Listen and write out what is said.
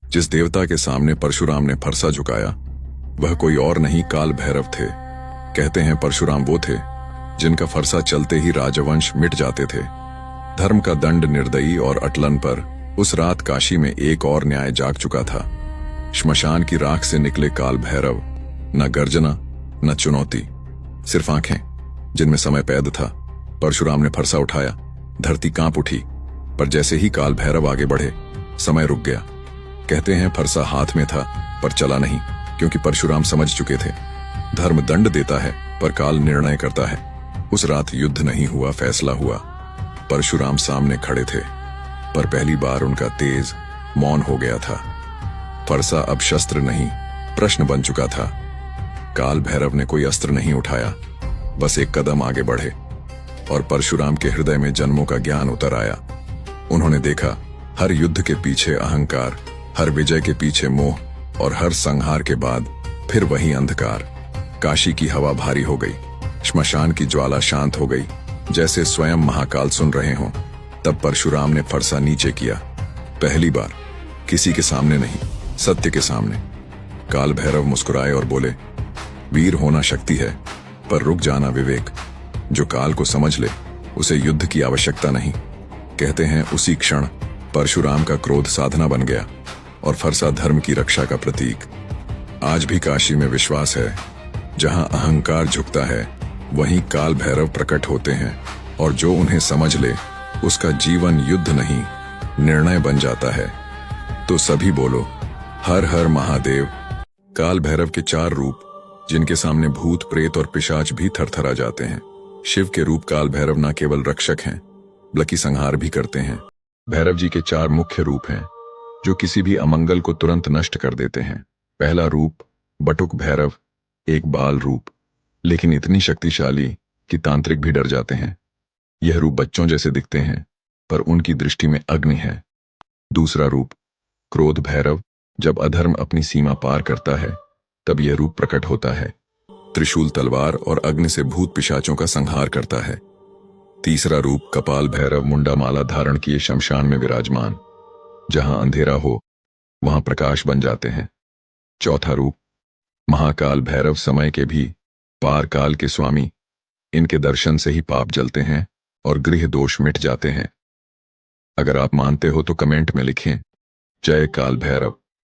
जिस देवता के सामने परशुराम ने फरसा झुकाया वह कोई और नहीं काल भैरव थे। कहते हैं परशुराम वो थे जिनका फरसा चलते ही राजवंश मिट जाते थे। धर्म का दंड निर्दयी और अटलन पर उस रात काशी में एक और न्याय जाग चुका था। श्मशान की राख से निकले काल भैरव, न गर्जना न चुनौती, सिर्फ आंखें जिनमें समय पैद था। परशुराम ने फरसा उठाया, धरती कांप उठी, पर जैसे ही काल भैरव आगे बढ़े समय रुक गया। कहते हैं फरसा हाथ में था पर चला नहीं, क्योंकि परशुराम समझ चुके थे धर्म दंड देता है पर काल निर्णय करता है। उस रात युद्ध नहीं हुआ, फैसला हुआ। परशुराम सामने खड़े थे, पर पहली बार उनका तेज मौन हो गया था। फरसा अब शस्त्र नहीं प्रश्न बन चुका था। काल भैरव ने कोई अस्त्र नहीं उठाया, बस एक कदम आगे बढ़े और परशुराम के हृदय में जन्मों का ज्ञान उतर आया। उन्होंने देखा हर युद्ध के पीछे अहंकार, हर विजय के पीछे मोह और हर संहार के बाद फिर वही अंधकार। काशी की हवा भारी हो गई, श्मशान की ज्वाला शांत हो गई, जैसे स्वयं महाकाल सुन रहे हों। तब परशुराम ने फरसा नीचे किया, पहली बार, किसी के सामने नहीं, सत्य के सामने। काल भैरव मुस्कुराए और बोले, वीर होना शक्ति है पर रुक जाना विवेक। जो काल को समझ ले उसे युद्ध की आवश्यकता नहीं। कहते हैं उसी क्षण परशुराम का क्रोध साधना बन गया और फरसा धर्म की रक्षा का प्रतीक। आज भी काशी में विश्वास है, जहां अहंकार झुकता है वहीं काल भैरव प्रकट होते हैं, और जो उन्हें समझ ले उसका जीवन युद्ध नहीं निर्णय बन जाता है। तो सभी बोलो, हर हर महादेव। काल भैरव के 4 रूप, जिनके सामने भूत प्रेत और पिशाच भी थरथरा जाते हैं। शिव के रूप काल भैरव न केवल रक्षक हैं बल्कि संहार भी करते हैं। भैरव जी के 4 मुख्य रूप हैं जो किसी भी अमंगल को तुरंत नष्ट कर देते हैं। पहला रूप बटुक भैरव, एक बाल रूप, लेकिन इतनी शक्तिशाली कि तांत्रिक भी डर जाते हैं। यह रूप बच्चों जैसे दिखते हैं पर उनकी दृष्टि में अग्नि है। दूसरा रूप क्रोध भैरव, जब अधर्म अपनी सीमा पार करता है तब यह रूप प्रकट होता है। त्रिशूल तलवार और अग्नि से भूत पिशाचों का संहार करता है। तीसरा रूप कपाल भैरव, मुंडा माला धारण किए शमशान में विराजमान, जहां अंधेरा हो वहां प्रकाश बन जाते हैं। चौथा रूप महाकाल भैरव, समय के भी पार काल के स्वामी। इनके दर्शन से ही पाप जलते हैं और गृह दोष मिट जाते हैं। अगर आप मानते हो तो कमेंट में लिखें, जय काल भैरव।